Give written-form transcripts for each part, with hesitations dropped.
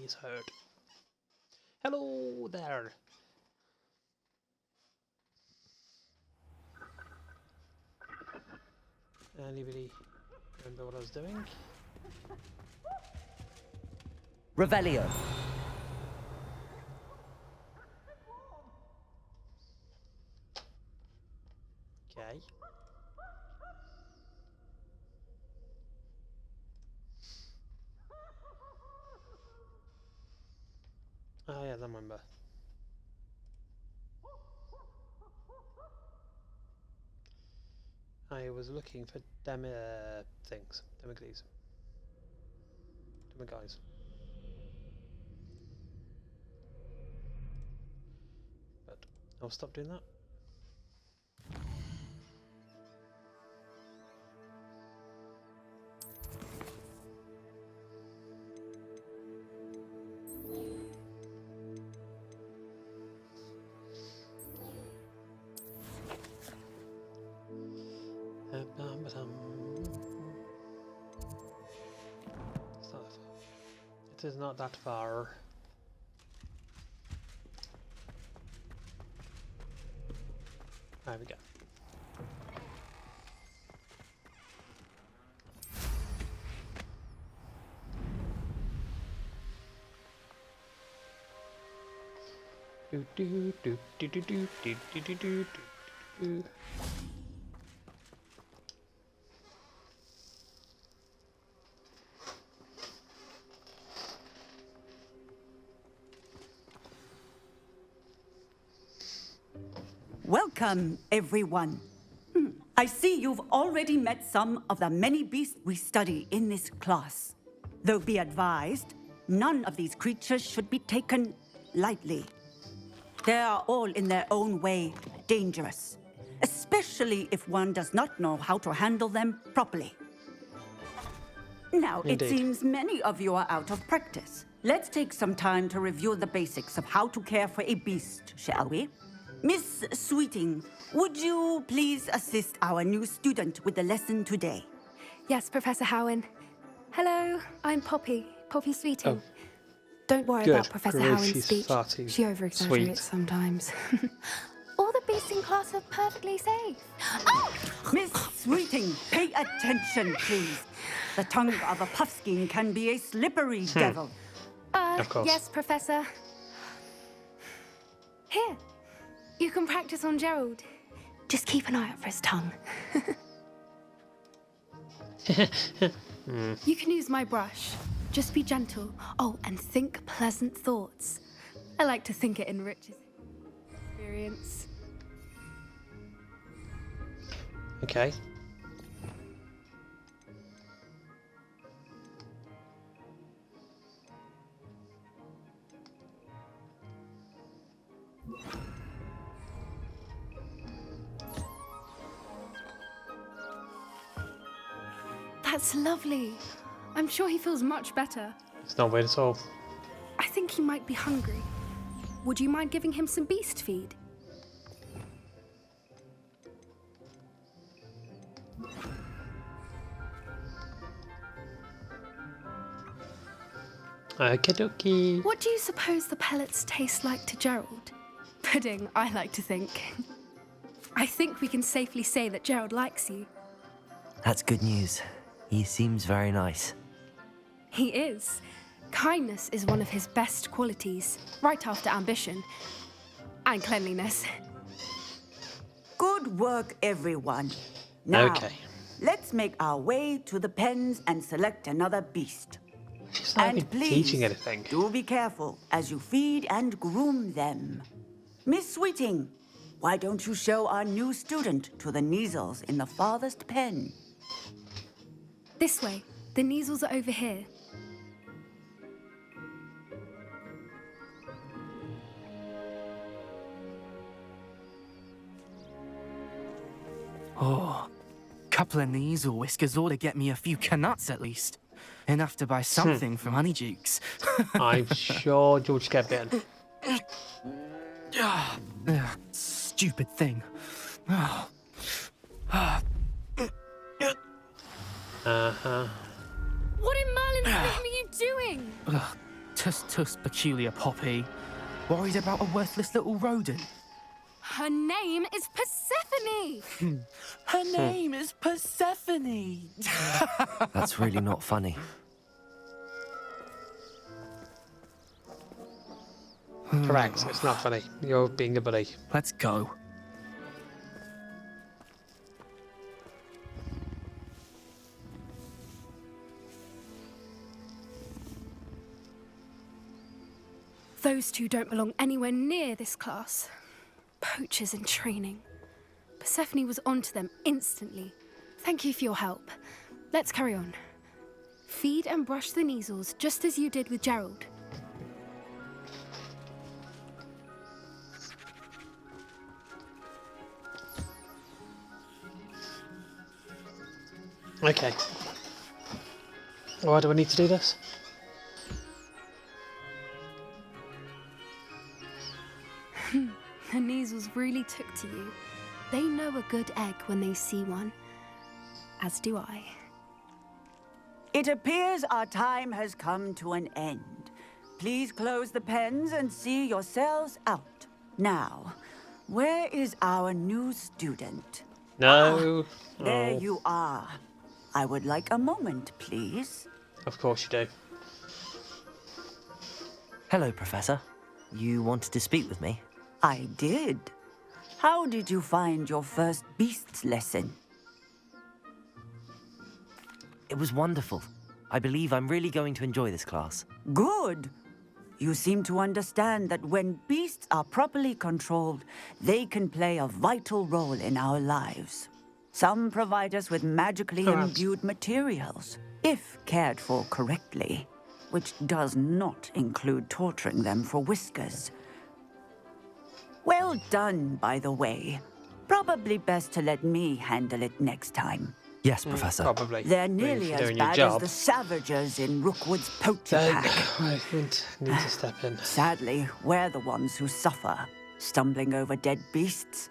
is heard. Hello there. Anybody remember what I was doing? Revelio. Okay. Oh yeah, I remember. I was looking for things. Demiguys. Demiguys. But I'll stop doing that. It is not that far. There we go. Do do do do do do do do do do do. Welcome, everyone. I see you've already met some of the many beasts we study in this class. Though be advised, none of these creatures should be taken lightly. They are all in their own way dangerous, especially if one does not know how to handle them properly. Now, Indeed. It seems many of you are out of practice. Let's take some time to review the basics of how to care for a beast, shall we? Miss Sweeting, would you please assist our new student with the lesson today? Yes, Professor Howen. Hello, I'm Poppy Sweeting. Oh. Don't worry Good. about Professor Great, Howen's she's speech. farty She over-exaggerates sweet. sometimes. All the beasts in class are perfectly safe. Oh! Miss Sweeting, pay attention, please. The tongue of a puffskein can be a slippery devil. Of course. Yes, Professor. Here, you can practice on Gerald. Just keep an eye out for his tongue. You can use my brush. Just be gentle. Oh, and think pleasant thoughts. I like to think it enriches experience. Okay. That's lovely. I'm sure he feels much better. It's not weird at all. I think he might be hungry. Would you mind giving him some beast feed? Okie dokie. What do you suppose the pellets taste like to Gerald? Pudding, I like to think. I think we can safely say that Gerald likes you. That's good news. He seems very nice. He is. Kindness is one of his best qualities, right after ambition. And cleanliness. Good work, everyone. Now, Okay. let's make our way to the pens and select another beast. She's not And even please, teaching anything. do be careful as you feed and groom them. Miss Sweeting, why don't you show our new student to the Neasels in the farthest pen? This way. The Neasels are over here. Oh, couple of Neasel whiskers ought to get me a few canuts at least. Enough to buy something from Honeydukes. I'm sure George kept bitten. Stupid thing. Oh. Uh-huh. What in Merlin's name are you doing? Tuss, peculiar Poppy. Worried about a worthless little rodent. Her name is Persephone! Her name is Persephone. That's really not funny. Correct. It's not funny. You're being a bully. Let's go. Those two don't belong anywhere near this class. Poachers in training. Persephone was onto them instantly. Thank you for your help. Let's carry on. Feed and brush the measles just as you did with Gerald. Okay. Why do I need to do this? The measles really took to you. They know a good egg when they see one. As do I. It appears our time has come to an end. Please close the pens and see yourselves out. Now, where is our new student? No. There Oh, you are. I would like a moment, please. of course you do. Hello, Professor. You wanted to speak with me? I did. How did you find your first beasts lesson? It was wonderful. I believe I'm really going to enjoy this class. Good. You seem to understand that when beasts are properly controlled, they can play a vital role in our lives. Some provide us with magically Correct. imbued materials, if cared for correctly, which does not include torturing them for whiskers. Well done, by the way. Probably best to let me handle it next time. Yes, Professor. Probably. They're I mean, if nearly you're as doing your bad as job, the Savagers in Rookwood's poacher then pack. I wouldn't need to step in. Sadly, we're the ones who suffer, stumbling over dead beasts.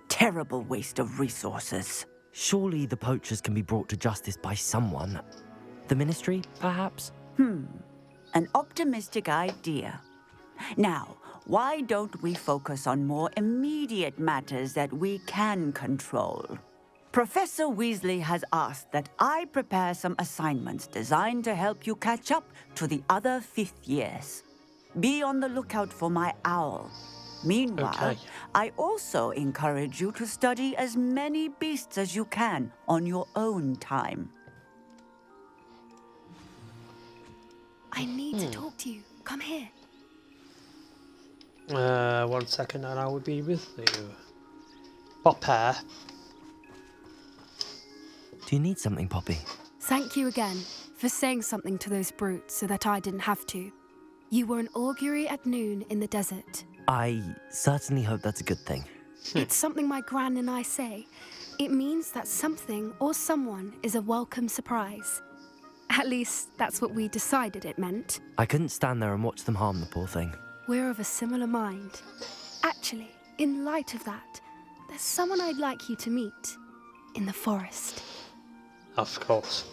Terrible waste of resources. Surely the poachers can be brought to justice by someone. The Ministry, perhaps? An optimistic idea. Now, why don't we focus on more immediate matters that we can control? Professor Weasley has asked that I prepare some assignments designed to help you catch up to the other fifth years. Be on the lookout for my owl. Meanwhile, Okay. I also encourage you to study as many beasts as you can on your own time. I need to talk to you. Come here. 1 second and I will be with you. Pop hair. Do you need something, Poppy? Thank you again for saying something to those brutes so that I didn't have to. You were an augury at noon in the desert. I certainly hope that's a good thing. It's something my gran and I say. It means that something or someone is a welcome surprise. At least, that's what we decided it meant. I couldn't stand there and watch them harm the poor thing. We're of a similar mind. Actually, in light of that, there's someone I'd like you to meet. In the forest. Of course.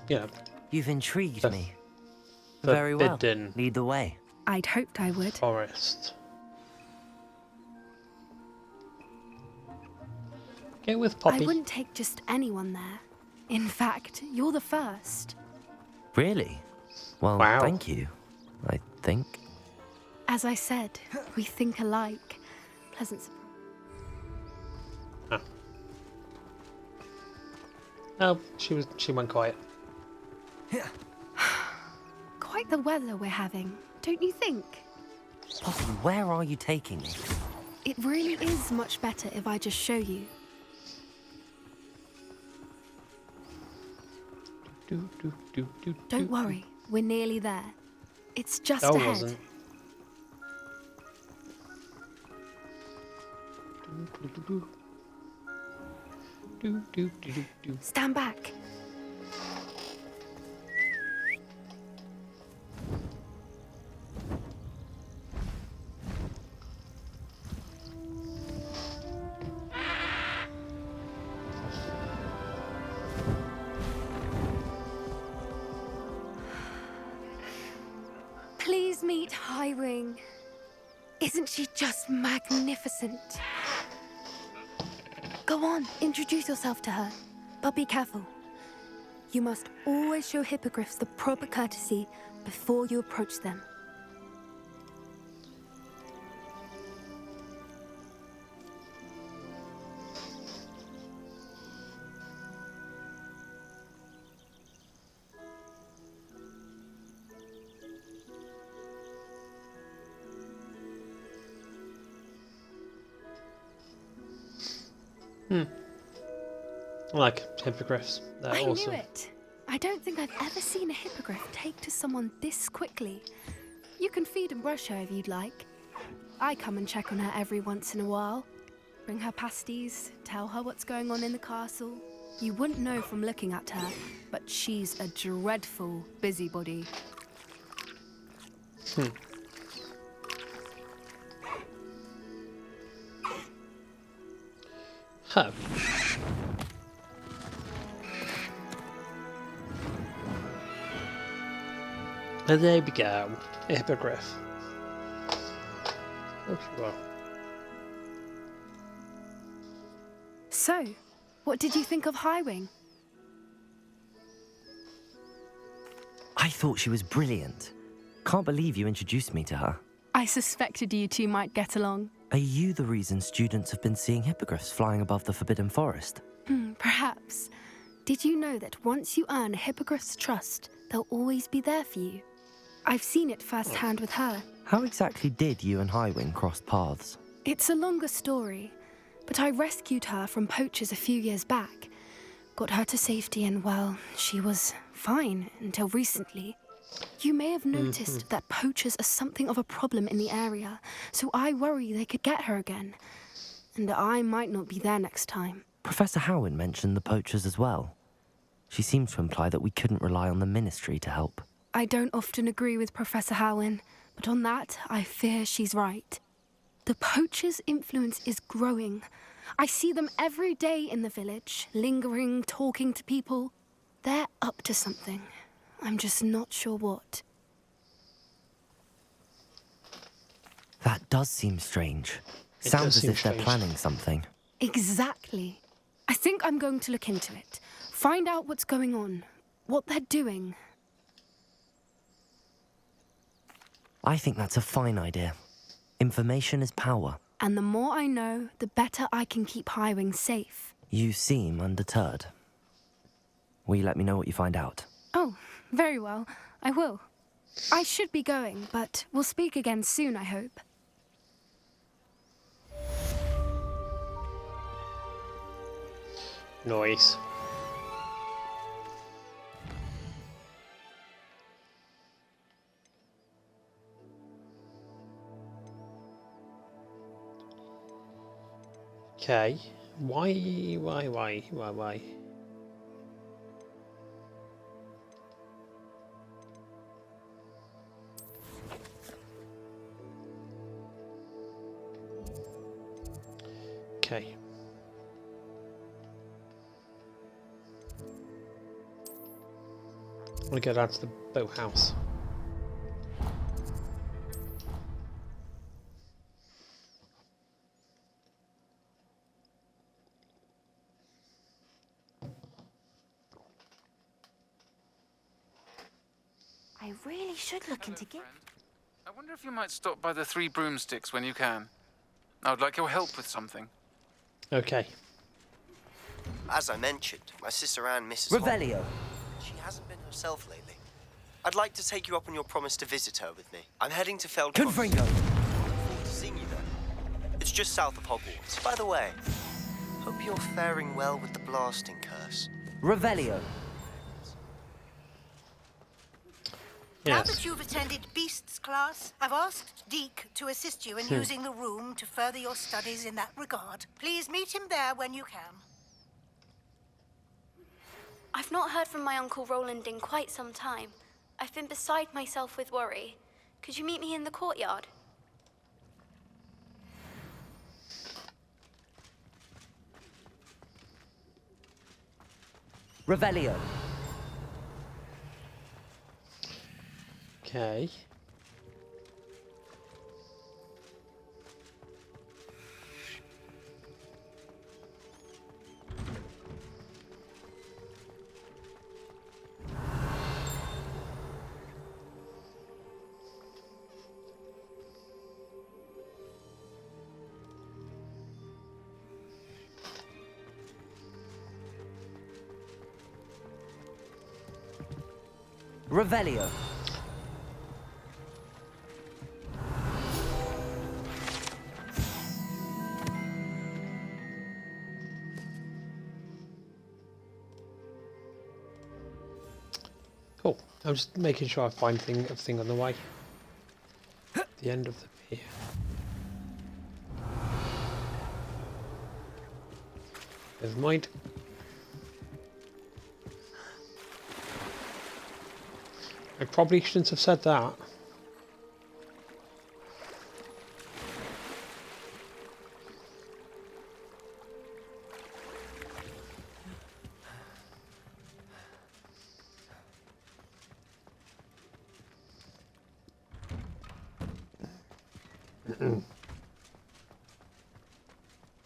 You know, You've intrigued The- me. the Very well. forbidden Lead the way. I'd hoped I would. forest. Get with Poppy. I wouldn't take just anyone there. In fact, you're the first. Really? Well, Wow. thank you, I think. As I said, we think alike. Pleasant surprise. Oh, she went quiet. Quite the weather we're having, don't you think? Poppy, where are you taking me? It really is much better if I just show you. Don't worry, we're nearly there. It's just I ahead. wasn't. Stand back. Please Highwing. Isn't she just magnificent? Go on, introduce yourself to her. But be careful. You must always show hippogriffs the proper courtesy before you approach them. I like hippogriffs. They're I awesome. knew it. I don't think I've ever seen a hippogriff take to someone this quickly. You can feed and brush her if you'd like. I come and check on her every once in a while. Bring her pasties, tell her what's going on in the castle. You wouldn't know from looking at her, but she's a dreadful busybody. Huh. And there we go. A hippogriff. Oh, well. So, what did you think of Highwing? I thought she was brilliant. Can't believe you introduced me to her. I suspected you two might get along. Are you the reason students have been seeing hippogriffs flying above the Forbidden Forest? Perhaps. Did you know that once you earn a hippogriff's trust, they'll always be there for you? I've seen it firsthand with her. How exactly did you and Highwing cross paths? It's a longer story, but I rescued her from poachers a few years back. Got her to safety and, well, she was fine until recently. You may have noticed that poachers are something of a problem in the area, so I worry they could get her again. And I might not be there next time. Professor Howin mentioned the poachers as well. She seemed to imply that we couldn't rely on the Ministry to help. I don't often agree with Professor Howin, but on that, I fear she's right. The poachers' influence is growing. I see them every day in the village, lingering, talking to people. They're up to something. I'm just not sure what. That does seem strange. It Sounds does as seem if they're strange. planning something. Exactly. I think I'm going to look into it. Find out what's going on, what they're doing. I think that's a fine idea. Information is power. And the more I know, the better I can keep Highwing safe. You seem undeterred. Will you let me know what you find out? Oh, very well. I will. I should be going, but we'll speak again soon, I hope. Noise. Okay. Why? Okay. I'm gonna go down to the boathouse. I really should look into gift. I wonder if you might stop by the Three Broomsticks when you can. I would like your help with something. Okay. As I mentioned, my sister Anne misses Revelio. Hogwarts. She hasn't been herself lately. I'd like to take you up on your promise to visit her with me. I'm heading to Feldcroft. Confringo. Look forward to seeing you there. It's just south of Hogwarts. By the way, hope you're faring well with the blasting curse. Revelio. Now Yes. that you've attended Beasts class, I've asked Deke to assist you in using the room to further your studies in that regard. Please meet him there when you can. I've not heard from my Uncle Roland in quite some time. I've been beside myself with worry. Could you meet me in the courtyard? Revelio. Okay. Revelio. Cool. I'm just making sure I find everything on the way. The end of the pier. Never mind. I probably shouldn't have said that.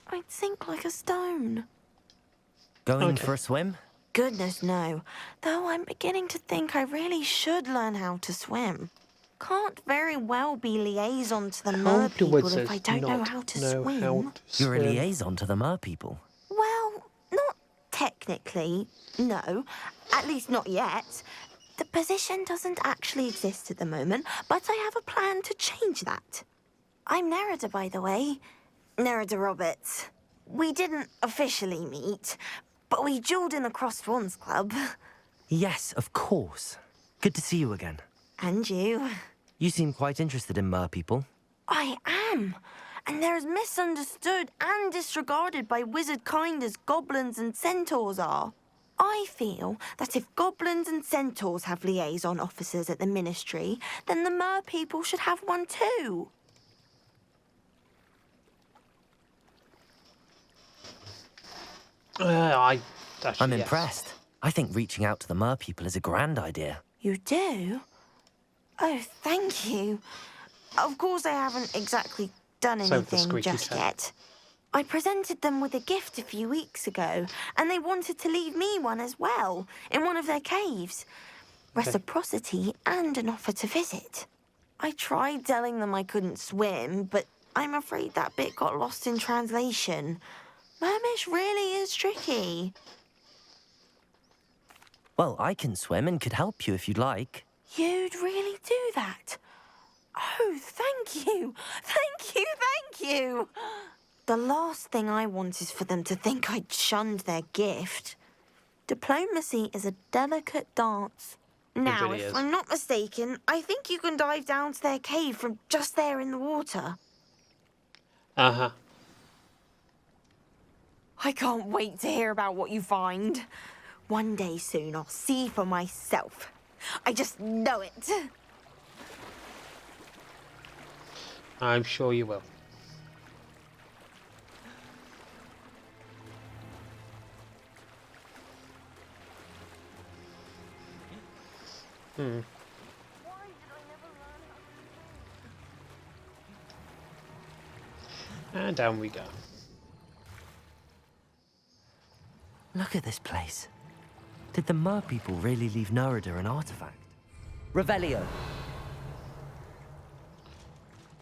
I'd sink like a stone. Going for a swim? Goodness, no. Though I'm beginning to think I really should learn how to swim. Can't very well be liaison to the mer people if I don't know how to swim. You're a liaison to the mer people? Well, not technically, no. At least not yet. The position doesn't actually exist at the moment, but I have a plan to change that. I'm Nerida, by the way. Nerida Roberts. We didn't officially meet, but we duelled in the Crossed Swans Club. Yes, of course. Good to see you again. And you. You seem quite interested in mer people. I am. And they're as misunderstood and disregarded by wizard kind as goblins and centaurs are. I feel that if goblins and centaurs have liaison officers at the Ministry, then the mer people should have one too. I'm impressed. I think reaching out to the mer people is a grand idea. You do? Oh, thank you. Of course I haven't exactly done anything just yet. I presented them with a gift a few weeks ago, and they wanted to leave me one as well, in one of their caves. Reciprocity and an offer to visit. I tried telling them I couldn't swim, but I'm afraid that bit got lost in translation. Mermish really is tricky. Well, I can swim and could help you if you'd like. You'd really do that? Oh, thank you! Thank you, thank you! The last thing I want is for them to think I'd shunned their gift. Diplomacy is a delicate dance. Now, if I'm not mistaken, I think you can dive down to their cave from just there in the water. Uh-huh. I can't wait to hear about what you find. One day soon I'll see for myself. I just know it. I'm sure you will. And down we go. Look at this place. Did the mer people really leave Nerida an artifact? Revelio.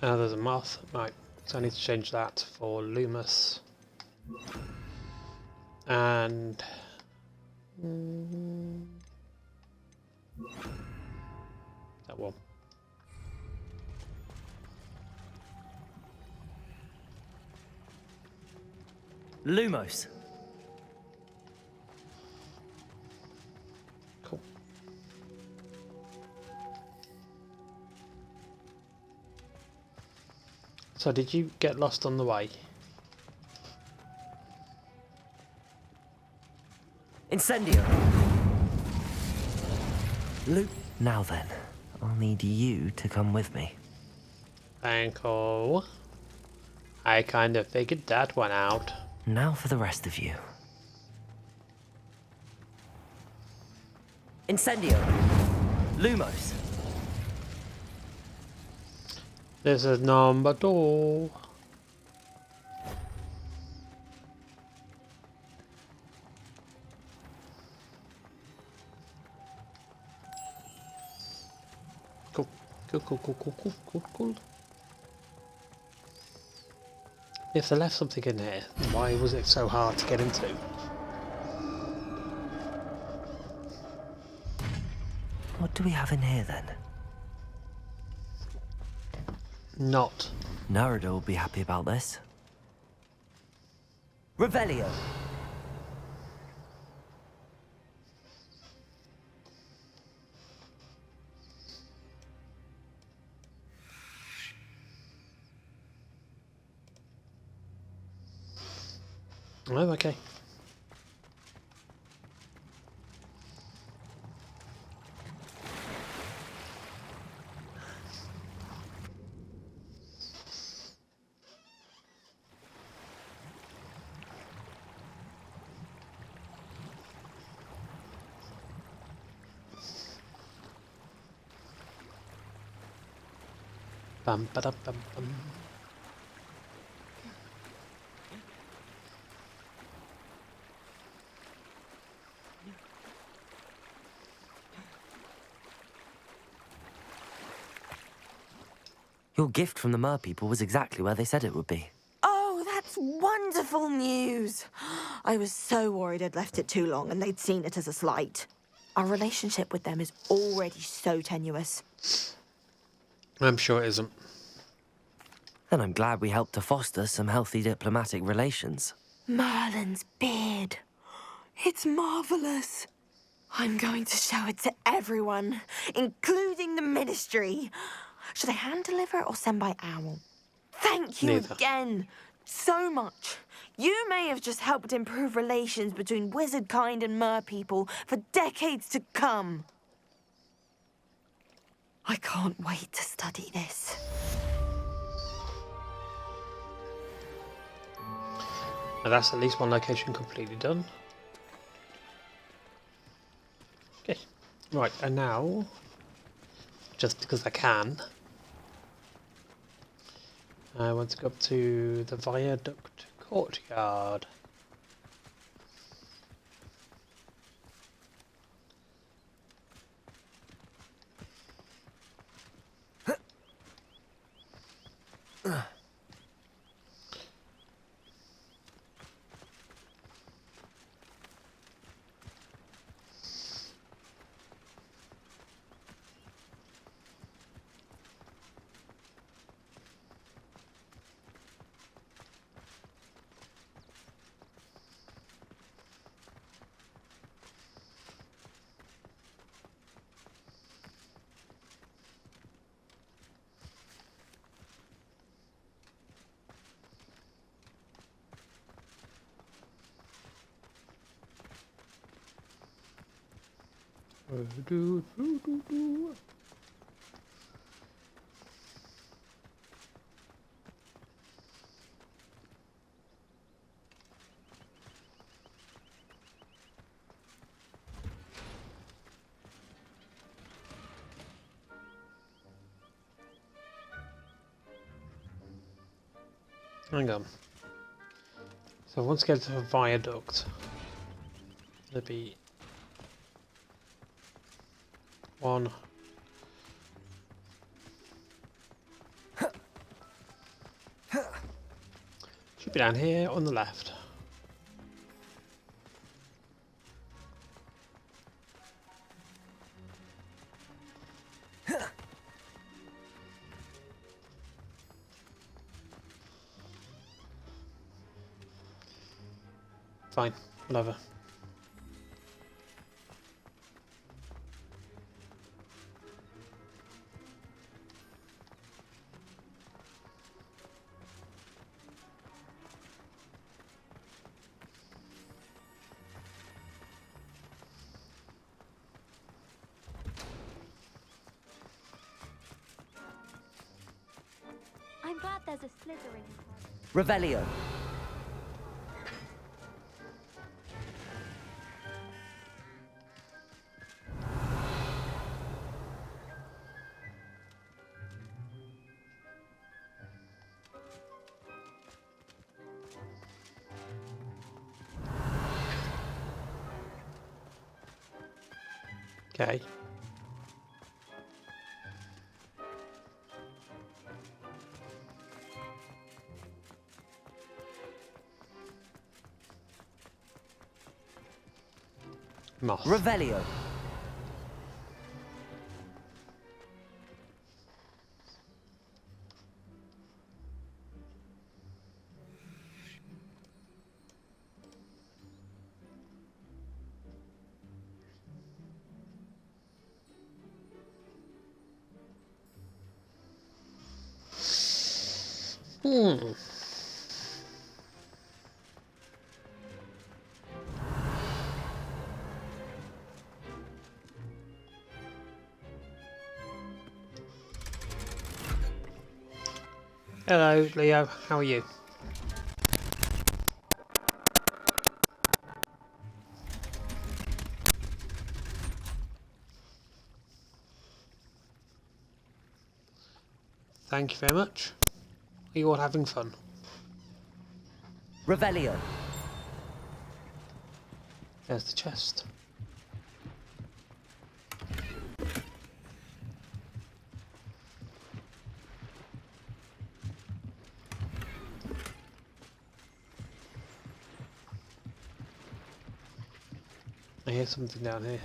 There's a moth. Right, so I need to change that for Loomis. And... that one. Lumos. Cool. So did you get lost on the way? Incendio. Now then, I'll need you to come with me. Thanko. I kind of figured that one out. Now for the rest of you. Incendio. Lumos. This is number 2. Cool. Cool. If they left something in here, why was it so hard to get into? What What do we have in here then? Not. Narada will be happy about this. Revelio. Oh, okay. Bum ba dum bum bum. Your gift from the Mer people was exactly where they said it would be. Oh, that's wonderful news. I was so worried I'd left it too long and they'd seen it as a slight. Our relationship with them is already so tenuous. I'm sure it isn't. And I'm glad we helped to foster some healthy diplomatic relations. Merlin's beard. It's marvelous. I'm going to show it to everyone, including the ministry. Should I hand deliver it or send by owl? Thank you Neither. again so much. You may have just helped improve relations between wizard kind and mer people for decades to come. I can't wait to study this. Now that's at least one location completely done. Okay, right, and now, just because I can, I want to go up to the Viaduct Courtyard. Hang on. So once I get to a viaduct, there'll be one. Should be down here on the left. Fine, whatever. I'm glad there's a slithering. Revelio. Okay. Moth. Revelio. Hello, Leo. How are you? Thank you very much. Are you all having fun? Revelio. There's the chest. I hear something down here.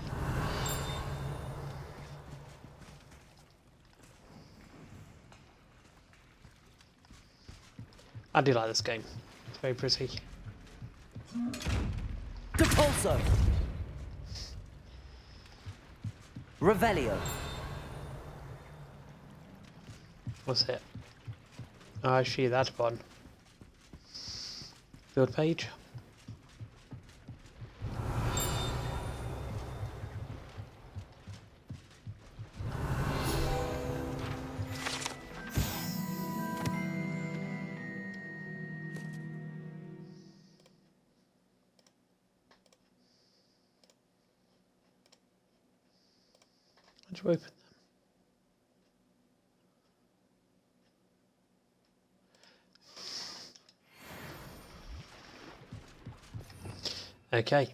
I do like this game. It's very pretty. Depulso. Revelio. What's it? Oh, I see that one. Build page. How'd you open them? Okay.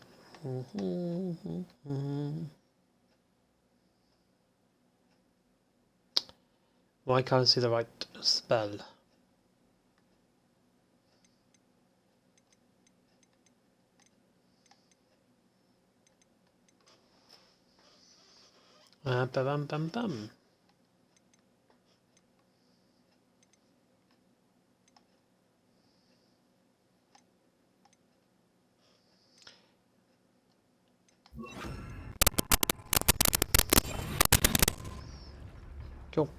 Why can't I see the right spell? Bum bum bum. Cool.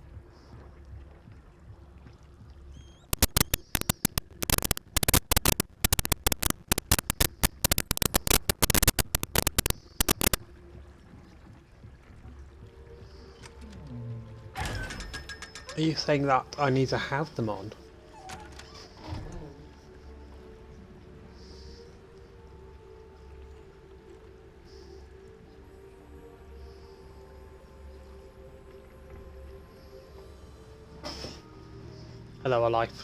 Are you saying that I need to have them on? Hello, life.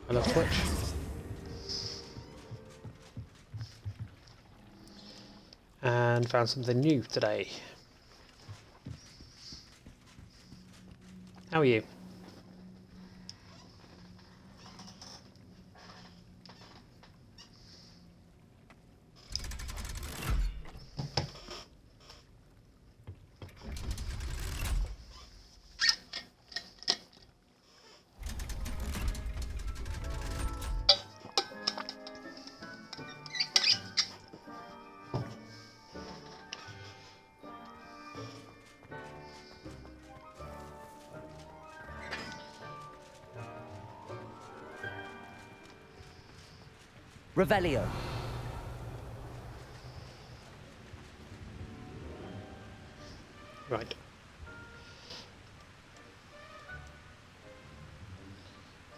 I love Twitch. And found something new today. How are you? Revelio. Right.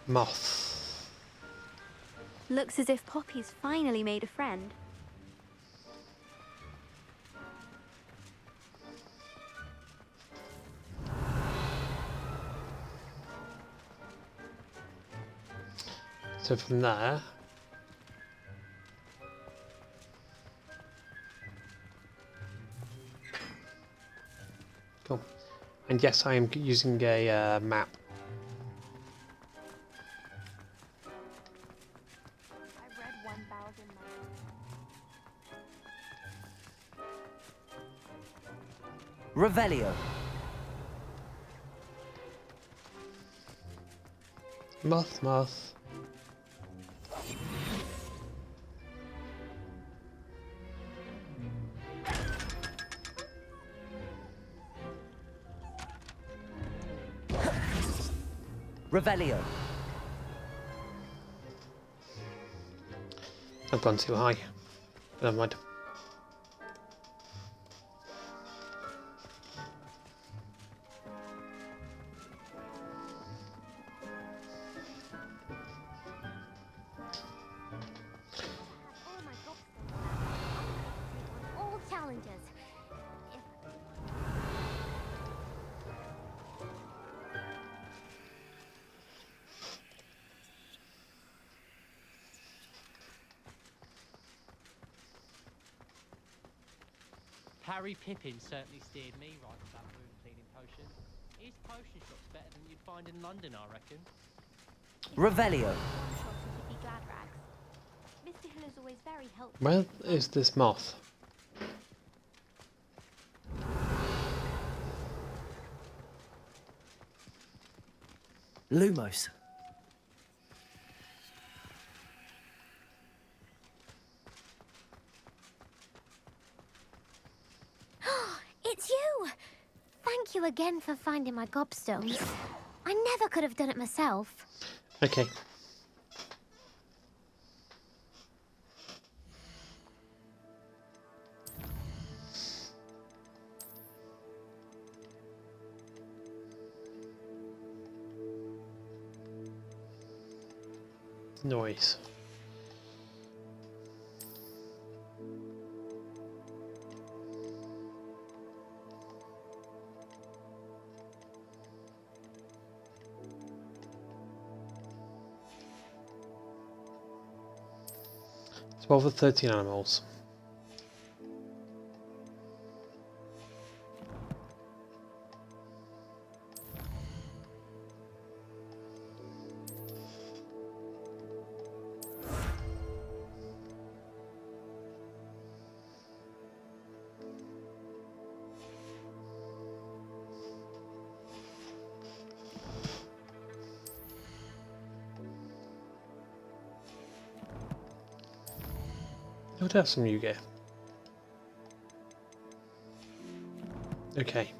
Moth. Looks as if Poppy's finally made a friend. So from there, cool. And yes, I am using a map. I've read 1,000 Revelio. Moth. Revelio. I've gone too high. Never mind. All challenges. Harry Pippin certainly steered me right with that wound cleaning potion. His potion shop's better than you'd find in London, I reckon. Revelio. Mr. Hill is always very helpful. Where is this moth? Lumos. It's you! Thank you again for finding my gobstones. I never could have done it myself. Okay. Noise. Twelve or 13 animals. What else from you get? Okay.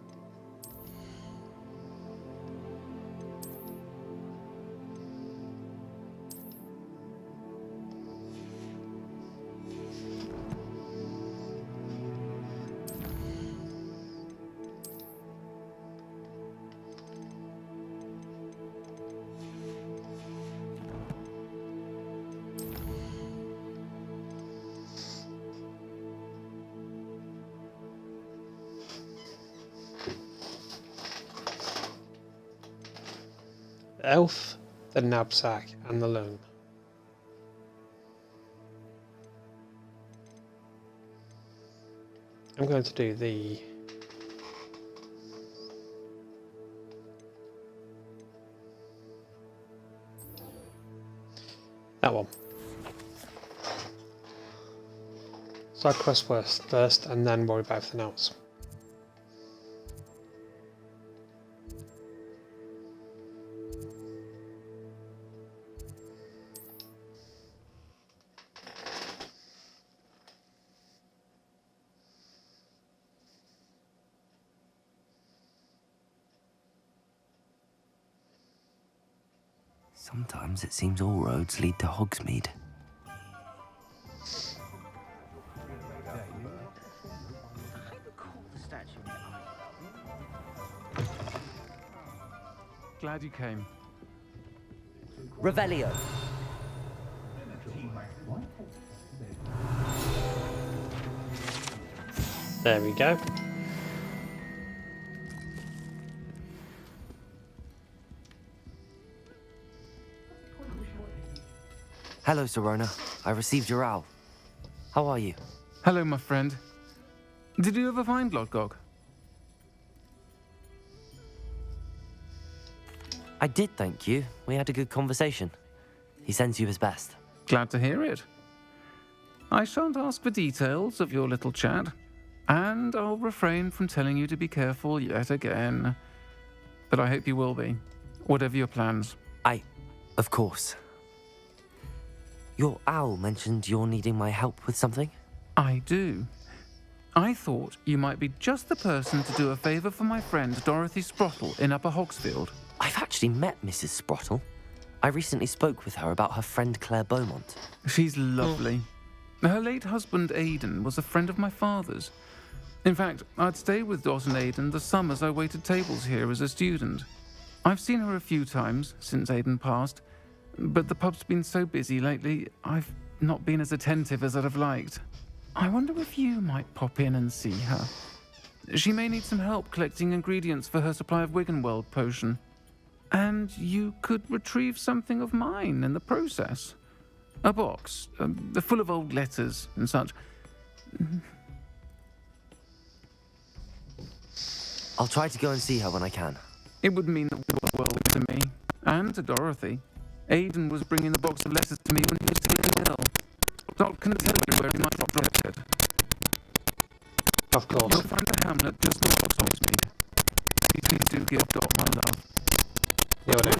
The elf, the knapsack, and the loom. I'm going to do the that one. Side quest first, and then worry about everything else. Sometimes it seems all roads lead to Hogsmeade. Glad you came. Revelio. There we go. Hello, Serona. I received your owl. How are you? Hello, my friend. Did you ever find Lodgog? I did, thank you. We had a good conversation. He sends you his best. Glad to hear it. I shan't ask for details of your little chat, and I'll refrain from telling you to be careful yet again. But I hope you will be, whatever your plans. Of course. Your owl mentioned you're needing my help with something? I do. I thought you might be just the person to do a favour for my friend Dorothy Sprottle in Upper Hogsfield. I've actually met Mrs. Sprottle. I recently spoke with her about her friend Claire Beaumont. She's lovely. Her late husband, Aidan, was a friend of my father's. In fact, I'd stayed with Dot and Aidan the summers I waited tables here as a student. I've seen her a few times since Aidan passed, but the pub's been so busy lately, I've not been as attentive as I'd have liked. I wonder if you might pop in and see her. She may need some help collecting ingredients for her supply of Wiggenweld potion. And you could retrieve something of mine in the process. A box, full of old letters and such. I'll try to go and see her when I can. It would mean the world to me, and to Dorothy. Aidan was bringing the box of letters to me when he was taken ill. Dot can tell you where he might have dropped it. Of course. You'll find the hamlet just off Hogsmeade. Please do give Dot my love. Yeah, will do.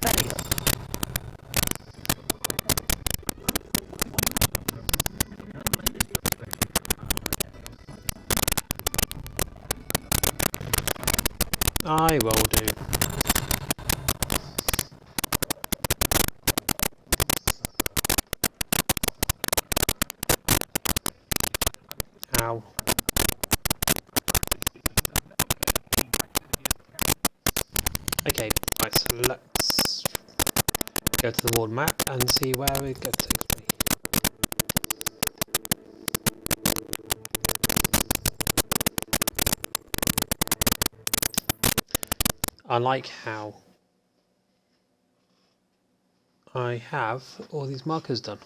I will do. Ow. Okay, right, so let's go to the ward map and see where it takes me. I like how I have all these markers done.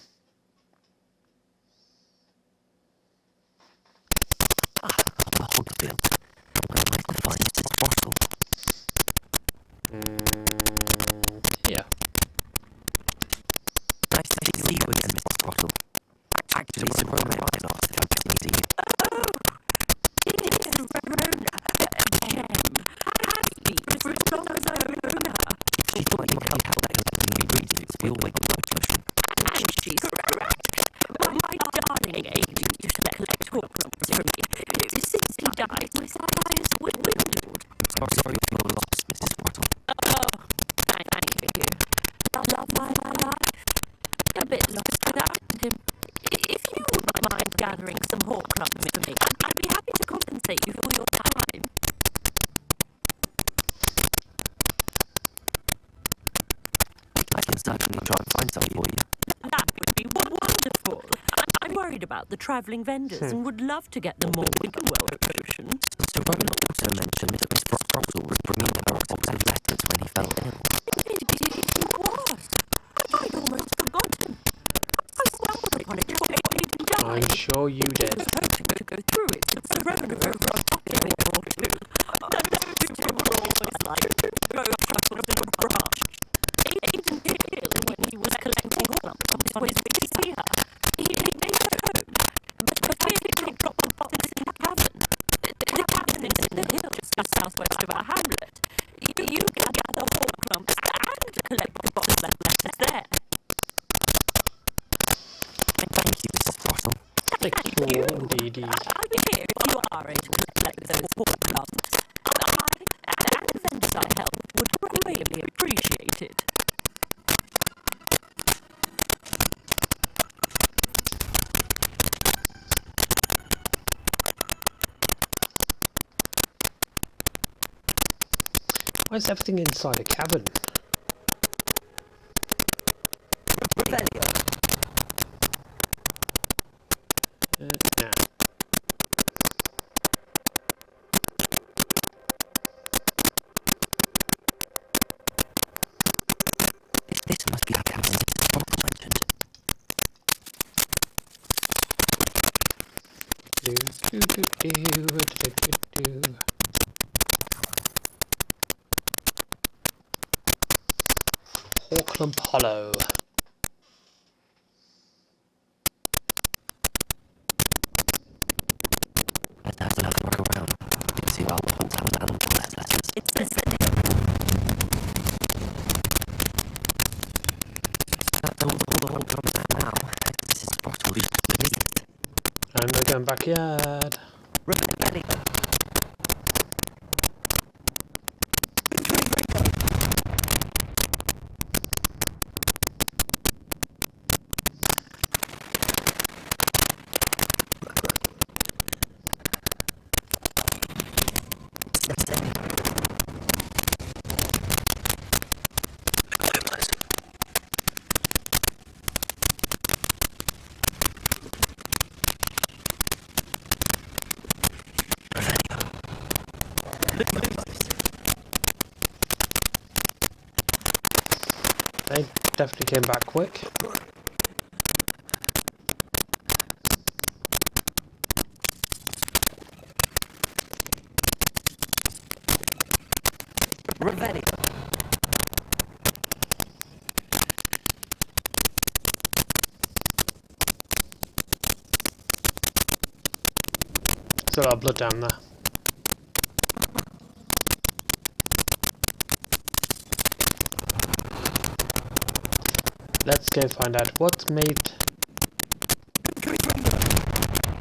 The Hogfield. I'd like to find Mrs. Sprottle. Yeah. Nice to see you again, Mrs. Sprottle. Actually, it's Verona I lost if I can see you. It is Verona again. Has been for as long as I've known her. She thought you might have collecting ingredients for your Wiggenweld potion. And she's correct. But my darling Aidan used to collect Horcruxes from me. Since he died, my supplies were dwindled. I'm sorry for your loss, Mrs. Sprottle. Oh, thank you. Love my life. A bit lost without him. If you wouldn't mind gathering some Horcruxes for me, I'd be happy to compensate you for your time. I can certainly try and find some for you. That would be wonderful. I'm worried about the travelling vendors and would love to get them more Wiggenweld potions. Sir Rowan also mentioned that Miss Sprottle was bringing her a box of letters when he fell ill. Indeed, he was. I'd almost forgotten. I stumbled upon it before Aidan died. I'm sure you I did. was hoping to go through it to Verona over a pocket or two. Those two were always like road truffles in a branch. Aidan did ill when he was collecting Horcruxes on his way to see her. He made her home, but feared he would drop the boxes in the cavern. The cavern is in the hills just southwest of our hamlet. You can gather Horcruxes and collect the box of letters there. Thank you, Mrs. Sprottle. Thank you. Indeed. I'll be here if you are able to collect those Horcruxes. I and the vendors I help would greatly appreciate it. Why is everything inside a cavern? Revelio. Nah. This must be the cavern Mrs. Sprottle mentioned. Auckland Hollow. Let's have a look around. You can see our hotel and the letters. It's this. That's all the Horcruxes now. Mrs. Sprottle is pleased. I'm gonna go in backyard. Revelio. They definitely came back quick. Revelio. There's a lot of blood down there. Let's go find out what made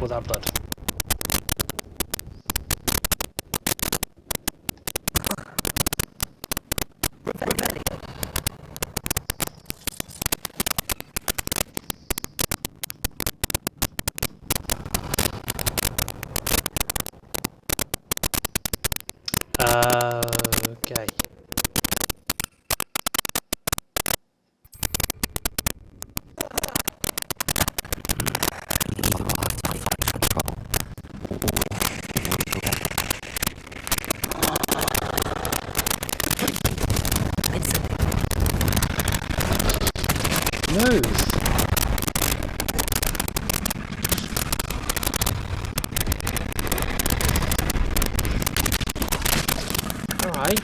all that blood. Okay. Move. All right.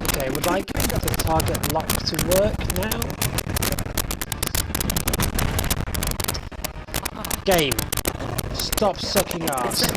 Okay, would like the target lock to work now. Game. Stop sucking ass.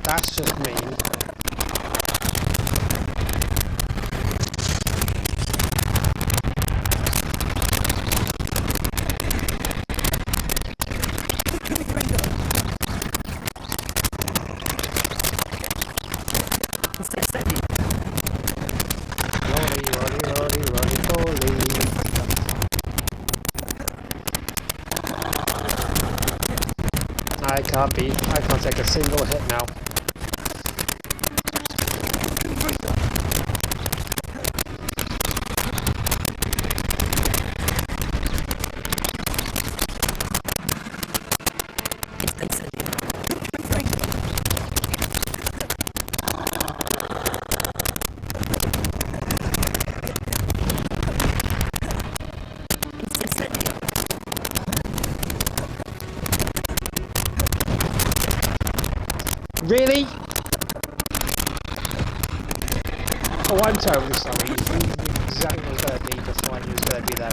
That's just mean. I can't take a single hit now. Really? Oh, I'm terribly sorry. You knew exactly what was going to be before I knew it was going to be there.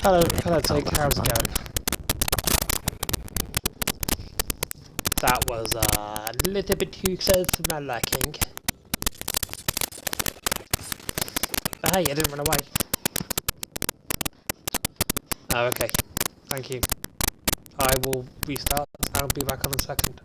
Hello, Take. How's it going? That was a little bit too close for my liking. But hey, I didn't run away. Oh, okay. Thank you. I will restart. I'll be back on a second.